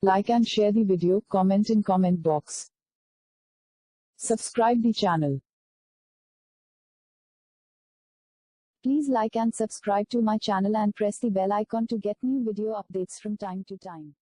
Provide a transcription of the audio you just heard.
Like and share the video, comment in comment box. Subscribe the channel. Please like and subscribe to my channel and press the bell icon to get new video updates from time to time.